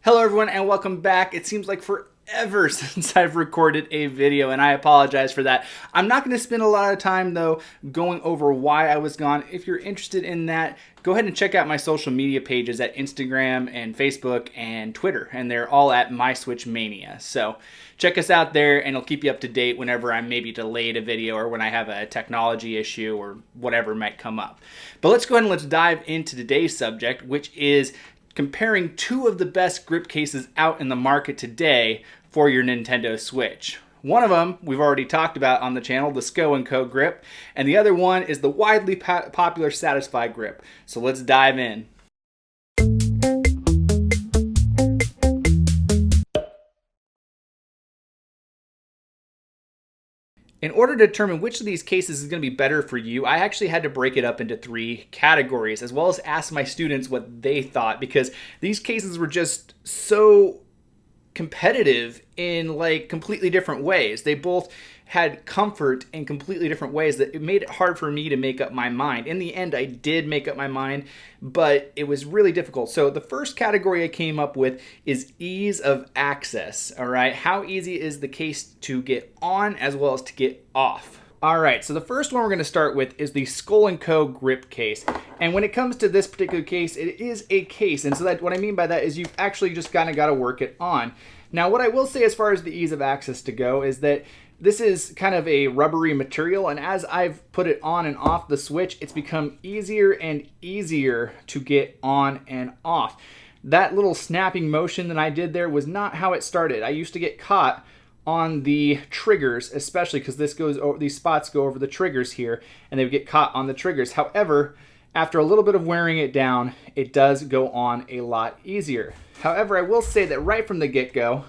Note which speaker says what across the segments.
Speaker 1: Hello everyone and welcome back. It seems like forever since I've recorded a video and I apologize for that. I'm not going to spend a lot of time though going over why I was gone. If you're interested in that, go ahead and check out my social media pages at Instagram and Facebook and Twitter, and they're all at MySwitchMania. So check us out there and it'll keep you up to date whenever I'm maybe delayed a video or when I have a technology issue or whatever might come up. But let's go ahead and let's dive into today's subject, which is comparing two of the best grip cases out in the market today for your Nintendo Switch. One of them we've already talked about on the channel, the SCO & Co grip, and the other one is the widely popular Satisfye grip. So let's dive in. In order to determine which of these cases is going to be better for you, I actually had to break it up into three categories, as well as ask my students what they thought, because these cases were just so competitive in like completely different ways. They both had comfort in completely different ways that it made it hard for me to make up my mind. In the end, I did make up my mind, but it was really difficult. So the first category I came up with is ease of access. All right, how easy is the case to get on as well as to get off? All right, so the first one we're going to start with is the SCO & Co grip case. And when it comes to this particular case, it is a case. And so that what I mean by that is you've actually just kind of got to work it on. Now, what I will say as far as the ease of access to go is that this is kind of a rubbery material, and as I've put it on and off the Switch, it's become easier and easier to get on and off. That little snapping motion that I did there was not how it started. I used to get caught on the triggers, especially because these spots go over the triggers here, and they would get caught on the triggers. However, after a little bit of wearing it down, it does go on a lot easier. However, I will say that right from the get-go,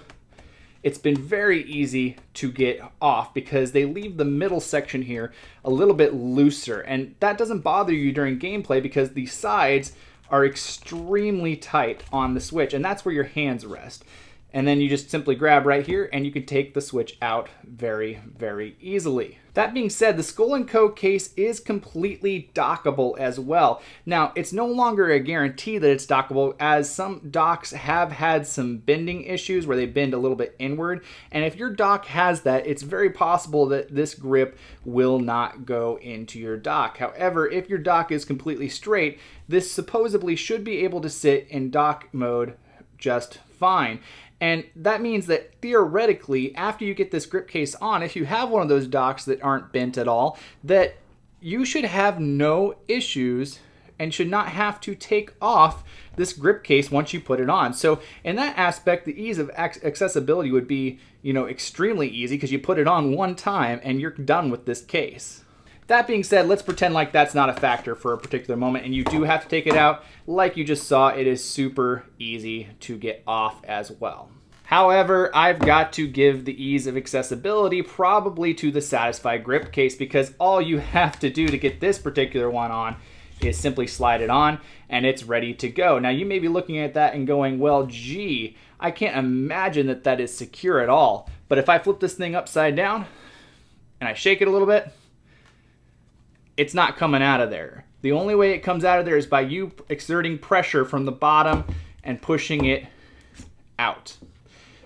Speaker 1: it's been very easy to get off because they leave the middle section here a little bit looser, and that doesn't bother you during gameplay because the sides are extremely tight on the Switch, and that's where your hands rest. And then you just simply grab right here and you can take the Switch out very, very easily. That being said, the SCO & Co case is completely dockable as well. Now, it's no longer a guarantee that it's dockable, as some docks have had some bending issues where they bend a little bit inward. And if your dock has that, it's very possible that this grip will not go into your dock. However, if your dock is completely straight, this supposedly should be able to sit in dock mode just fine. And that means that theoretically, after you get this grip case on, if you have one of those docks that aren't bent at all, that you should have no issues and should not have to take off this grip case once you put it on. So in that aspect, the ease of accessibility would be, extremely easy because you put it on one time and you're done with this case. That being said, let's pretend like that's not a factor for a particular moment and you do have to take it out. Like you just saw, it is super easy to get off as well. However, I've got to give the ease of accessibility probably to the Satisfye grip case, because all you have to do to get this particular one on is simply slide it on and it's ready to go. Now you may be looking at that and going, well, gee, I can't imagine that that is secure at all. But if I flip this thing upside down and I shake it a little bit, it's not coming out of there. The only way it comes out of there is by you exerting pressure from the bottom and pushing it out.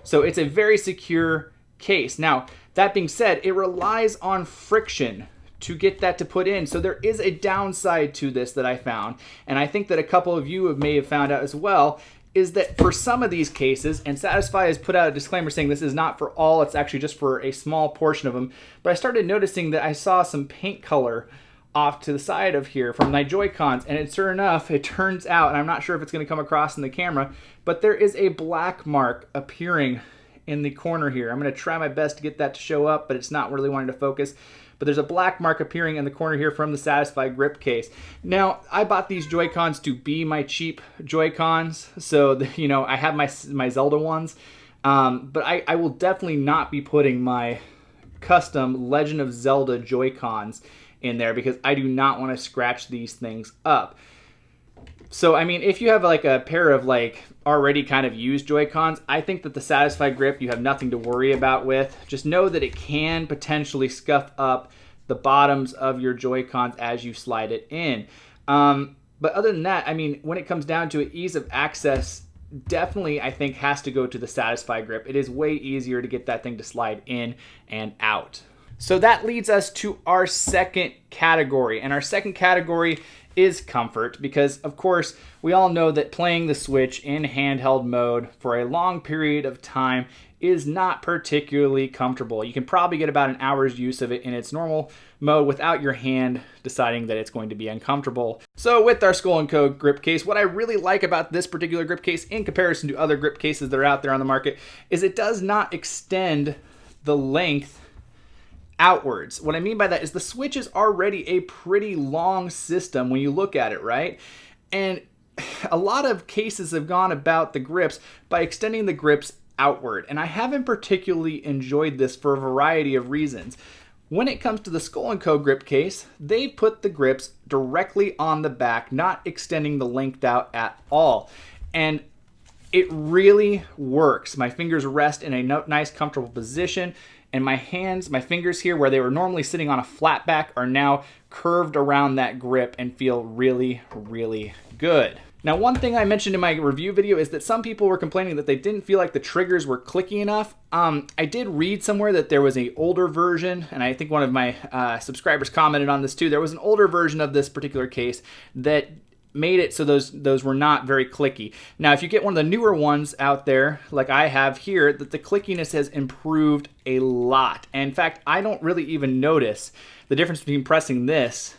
Speaker 1: So it's a very secure case. Now, that being said, it relies on friction to get that to put in. So there is a downside to this that I found, and I think that a couple of you may have found out as well, is that for some of these cases, and Satisfye has put out a disclaimer saying this is not for all, it's actually just for a small portion of them, but I started noticing that I saw some paint color off to the side of here from my Joy-Cons, and sure enough, it turns out, and I'm not sure if it's going to come across in the camera, but there is a black mark appearing in the corner here. I'm going to try my best to get that to show up, but it's not really wanting to focus. But there's a black mark appearing in the corner here from the Satisfye grip case. Now, I bought these Joy-Cons to be my cheap Joy-Cons, so I have my Zelda ones, but I will definitely not be putting my custom Legend of Zelda Joy-Cons in there because I do not want to scratch these things up. So, I mean, if you have like a pair of like already kind of used Joy-Cons, I think that the Satisfye grip you have nothing to worry about with. Just know that it can potentially scuff up the bottoms of your Joy-Cons as you slide it in. But other than that, I mean, when it comes down to it, ease of access definitely, I think, has to go to the Satisfye Grip. It is way easier to get that thing to slide in and out. So that leads us to our second category. And our second category is comfort, because of course we all know that playing the Switch in handheld mode for a long period of time is not particularly comfortable. You can probably get about an hour's use of it in its normal mode without your hand deciding that it's going to be uncomfortable. So with our Skull & Co grip case, what I really like about this particular grip case in comparison to other grip cases that are out there on the market is it does not extend the length outwards. What I mean by that is the Switch is already a pretty long system when you look at it, right? And a lot of cases have gone about the grips by extending the grips outward, and I haven't particularly enjoyed this for a variety of reasons. When it comes to the Skull & Co grip case, they put the grips directly on the back, not extending the length out at all. And it really works. My fingers rest in a nice, comfortable position, and my fingers here, where they were normally sitting on a flat back, are now curved around that grip and feel really, really good. Now, one thing I mentioned in my review video is that some people were complaining that they didn't feel like the triggers were clicky enough. I did read somewhere that there was an older version, and I think one of my subscribers commented on this too. There was an older version of this particular case that made it so those were not very clicky. Now, if you get one of the newer ones out there, like I have here, that the clickiness has improved a lot. And in fact, I don't really even notice the difference between pressing this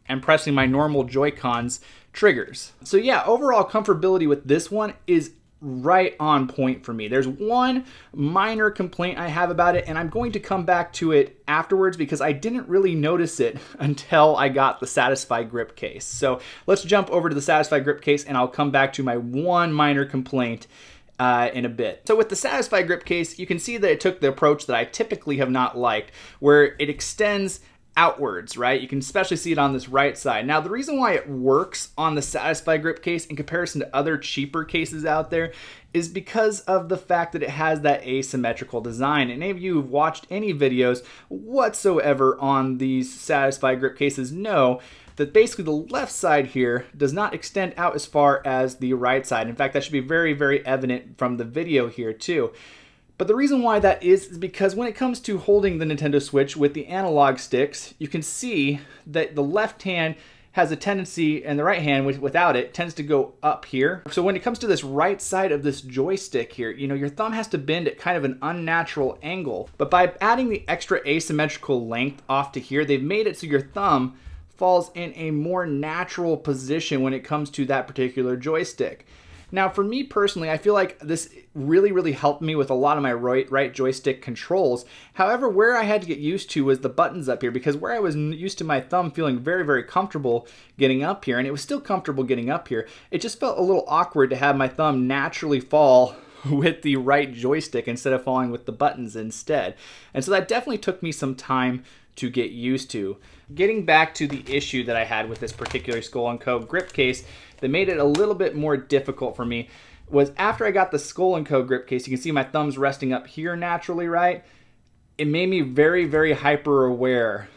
Speaker 1: and pressing my normal Joy-Cons triggers. So yeah, overall comfortability with this one is right on point for me. There's one minor complaint I have about it, and I'm going to come back to it afterwards because I didn't really notice it until I got the Satisfye grip case. So let's jump over to the Satisfye grip case, and I'll come back to my one minor complaint in a bit. So with the Satisfye grip case, you can see that it took the approach that I typically have not liked, where it extends outwards, right? You can especially see it on this right side. Now, the reason why it works on the Satisfye grip case in comparison to other cheaper cases out there is because of the fact that it has that asymmetrical design. And any of you who've watched any videos whatsoever on these Satisfye grip cases know that basically the left side here does not extend out as far as the right side. In fact, that should be very, very evident from the video here too. But the reason why that is because when it comes to holding the Nintendo Switch with the analog sticks, you can see that the left hand has a tendency, and the right hand without it tends to go up here. So when it comes to this right side of this joystick here, you know, your thumb has to bend at kind of an unnatural angle. But by adding the extra asymmetrical length off to here, they've made it so your thumb falls in a more natural position when it comes to that particular joystick. Now, for me personally, I feel like this really, really helped me with a lot of my right joystick controls. However, where I had to get used to was the buttons up here, because where I was used to my thumb feeling very, very comfortable getting up here, and it was still comfortable getting up here, it just felt a little awkward to have my thumb naturally fall with the right joystick instead of falling with the buttons instead. And so that definitely took me some time to get used to. Getting back to the issue that I had with this particular Skull & Co grip case that made it a little bit more difficult for me was after I got the Skull & Co grip case, you can see my thumb's resting up here naturally, right? It made me very, very hyper aware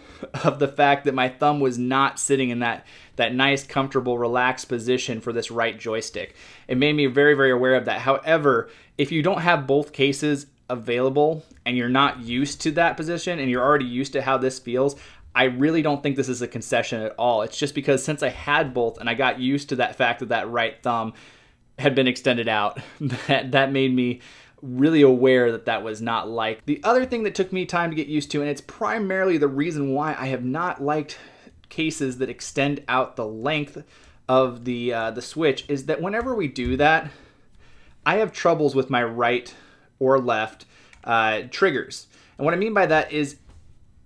Speaker 1: of the fact that my thumb was not sitting in that nice, comfortable, relaxed position for this right joystick. It made me very, very aware of that. However, if you don't have both cases available and you're not used to that position and you're already used to how this feels, I really don't think this is a concession at all. It's just because since I had both and I got used to that fact that that right thumb had been extended out, that made me really aware that that was not like. The other thing that took me time to get used to, and it's primarily the reason why I have not liked cases that extend out the length of the Switch, is that whenever we do that, I have troubles with my right or left triggers. And what I mean by that is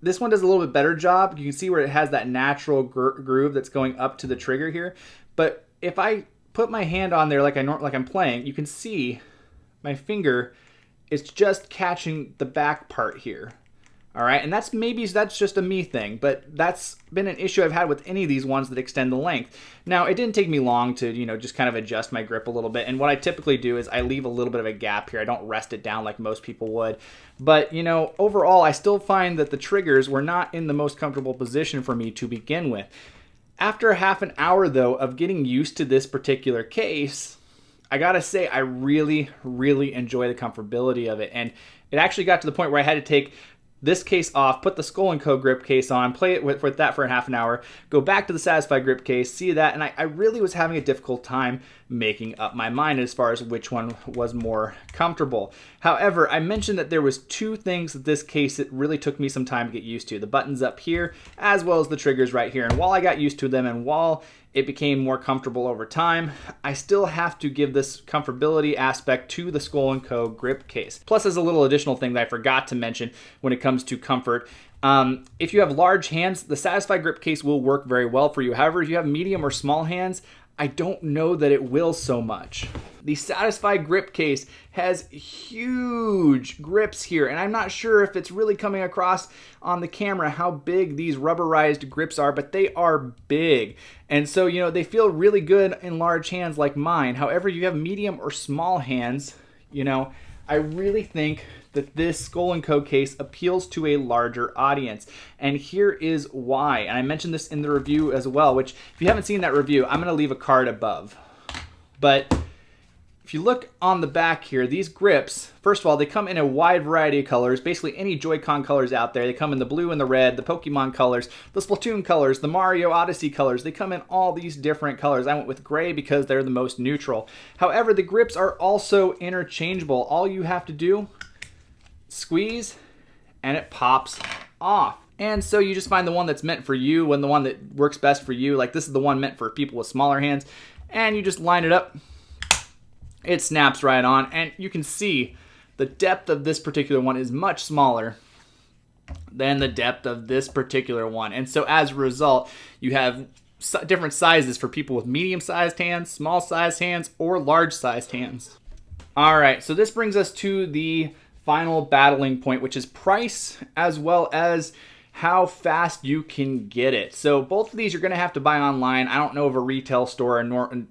Speaker 1: this one does a little bit better job. You can see where it has that natural groove that's going up to the trigger here. But if I put my hand on there like I'm playing, you can see my finger is just catching the back part here. All right, and that's just a me thing, but that's been an issue I've had with any of these ones that extend the length. Now, it didn't take me long to, just kind of adjust my grip a little bit, and what I typically do is I leave a little bit of a gap here. I don't rest it down like most people would, but, overall, I still find that the triggers were not in the most comfortable position for me to begin with. After half an hour, though, of getting used to this particular case, I gotta say, I really, really enjoy the comfortability of it. And it actually got to the point where I had to take this case off, put the Skull & Co grip case on, play it with that for a half an hour, go back to the Satisfye grip case, see that, and I really was having a difficult time making up my mind as far as which one was more comfortable. However, I mentioned that there was two things that this case it really took me some time to get used to. The buttons up here, as well as the triggers right here. And while I got used to them and while it became more comfortable over time, I still have to give this comfortability aspect to the Skull & Co grip case. Plus, as a little additional thing that I forgot to mention when it comes to comfort, if you have large hands, the Satisfye grip case will work very well for you. However, if you have medium or small hands, I don't know that it will so much. The Satisfye grip case has huge grips here, and I'm not sure if it's really coming across on the camera how big these rubberized grips are, but they are big. And so, you know, they feel really good in large hands like mine. However, you have medium or small hands, you know, I really think that this Skull & Co case appeals to a larger audience. And here is why. And I mentioned this in the review as well, which if you haven't seen that review, I'm going to leave a card above. But if you look on the back here, these grips, first of all, they come in a wide variety of colors, basically any Joy-Con colors out there. They come in the blue and the red, the Pokemon colors, the Splatoon colors, the Mario Odyssey colors. They come in all these different colors. I went with gray because they're the most neutral. However, the grips are also interchangeable. All you have to do, squeeze, and it pops off. And so you just find the one that's meant for you and the one that works best for you. Like this is the one meant for people with smaller hands. And you just line it up. It snaps right on, and you can see the depth of this particular one is much smaller than the depth of this particular one. And so as a result, you have different sizes for people with medium-sized hands, small-sized hands, or large-sized hands. All right, so this brings us to the final battling point, which is price as well as how fast you can get it. So both of these you're going to have to buy online. I don't know of a retail store,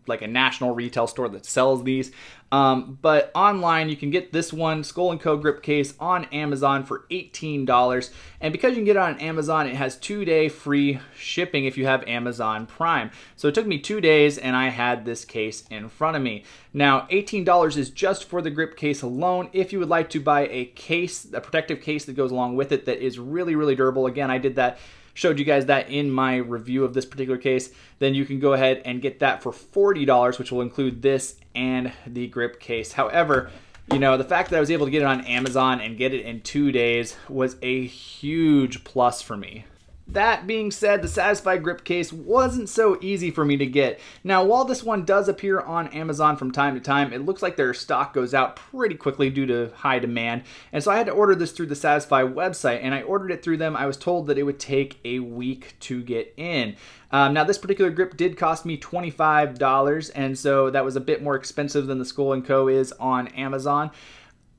Speaker 1: like a national retail store that sells these. But online you can get this one, Skull & Co grip case, on Amazon for $18. And because you can get it on Amazon, it has 2-day free shipping if you have Amazon Prime. So it took me 2 days and I had this case in front of me. Now, $18 is just for the grip case alone. If you would like to buy a case, a protective case that goes along with it that is really, really durable, again, I did that, showed you guys that in my review of this particular case, then you can go ahead and get that for $40, which will include this and the grip case. However, you know, the fact that I was able to get it on Amazon and get it in 2 days was a huge plus for me. That being said, the Satisfye grip case wasn't so easy for me to get. Now, while this one does appear on Amazon from time to time, it looks like their stock goes out pretty quickly due to high demand. And so I had to order this through the Satisfye website, and I ordered it through them. I was told that it would take a week to get in. Now, this particular grip did cost me $25, and so that was a bit more expensive than the Skull & Co is on Amazon.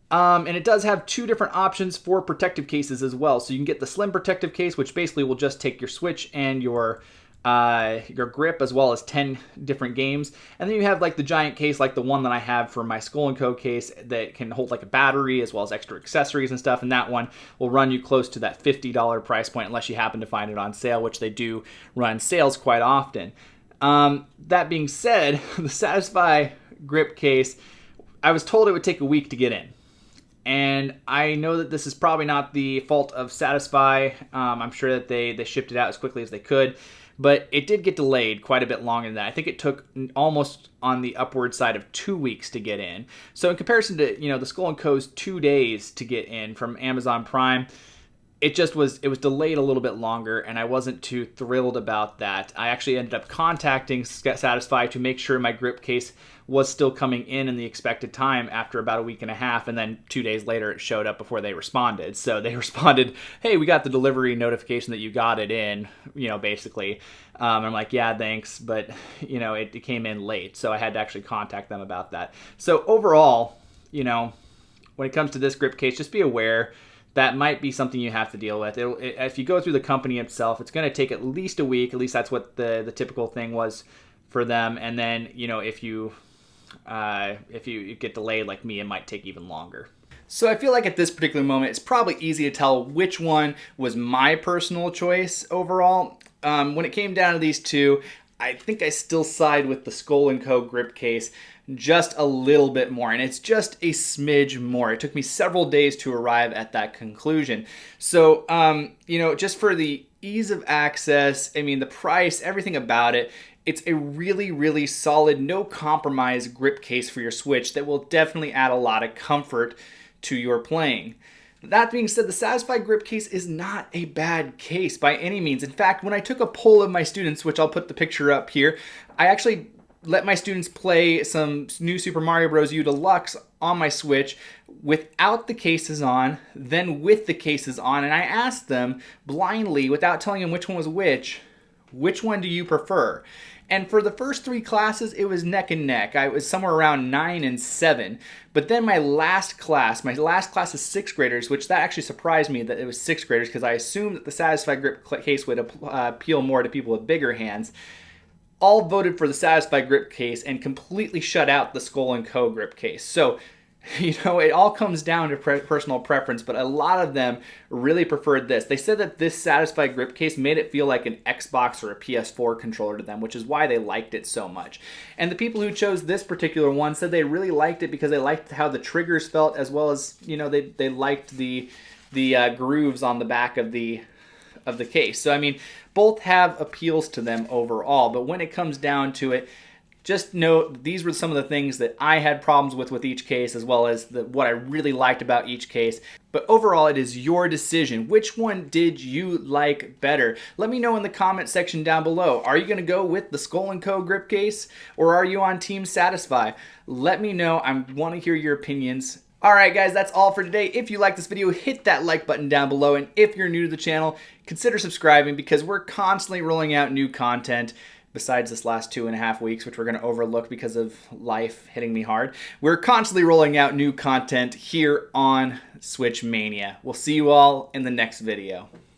Speaker 1: And it does have two different options for protective cases as well. So you can get the slim protective case, which basically will just take your Switch and your grip as well as 10 different games. And then you have like the giant case, like the one that I have for my Skull & Co case that can hold like a battery as well as extra accessories and stuff. And that one will run you close to that $50 price point unless you happen to find it on sale, which they do run sales quite often. That being said, the Satisfye grip case, I was told it would take a week to get in. And I know that this is probably not the fault of Satisfye. I'm sure that they shipped it out as quickly as they could. But it did get delayed quite a bit longer than that. I think it took almost on the upward side of 2 weeks to get in. So in comparison to, you know, the Skull & Co.'s 2 days to get in from Amazon Prime, it was delayed a little bit longer, and I wasn't too thrilled about that. I actually ended up contacting Satisfye to make sure my grip case was still coming in the expected time after about a week and a half, and then 2 days later it showed up before they responded. So they responded, hey, we got the delivery notification that you got it in, you know, basically. I'm like, yeah, thanks, but, you know, it came in late, so I had to actually contact them about that. So overall, you know, when it comes to this grip case, just be aware that might be something you have to deal with. If you go through the company itself, it's going to take at least a week. At least that's what the typical thing was for them. And then, you know, if you get delayed like me, it might take even longer. So I feel like at this particular moment, it's probably easy to tell which one was my personal choice overall. When it came down to these two, I think I still side with the Skull & Co grip case just a little bit more, and it's just a smidge more. It took me several days to arrive at that conclusion. So, just for the ease of access, I mean, the price, everything about it, it's a really, really solid, no compromise grip case for your Switch that will definitely add a lot of comfort to your playing. That being said, the Satisfye Grip case is not a bad case by any means. In fact, when I took a poll of my students, which I'll put the picture up here, I actually let my students play some new Super Mario Bros. U Deluxe on my Switch without the cases on, then with the cases on, and I asked them blindly, without telling them which one was which one do you prefer? And for the first 3 classes, it was neck and neck. I was somewhere around 9 and 7. But then my last class is 6th graders, which that actually surprised me that it was 6th graders because I assumed that the Satisfye Grip case would appeal more to people with bigger hands. All voted for the Satisfye Grip case and completely shut out the Skull & Co. grip case. So, it all comes down to personal preference, but a lot of them really preferred this. They said that this Satisfye Grip case made it feel like an Xbox or a PS4 controller to them, which is why they liked it so much. And the people who chose this particular one said they really liked it because they liked how the triggers felt, as well as, they liked the grooves on the back of the case. So, I mean, both have appeals to them overall, but when it comes down to it, just note these were some of the things that I had problems with each case, as well as what I really liked about each case. But overall, it is your decision. Which one did you like better? Let me know in the comment section down below. Are you going to go with the Skull & Co. grip case, or are you on Team Satisfye? Let me know. I want to hear your opinions. Alright guys, that's all for today. If you like this video, hit that like button down below, and if you're new to the channel, consider subscribing because we're constantly rolling out new content. Besides this last 2.5 weeks, which we're going to overlook because of life hitting me hard, we're constantly rolling out new content here on Switch Mania. We'll see you all in the next video.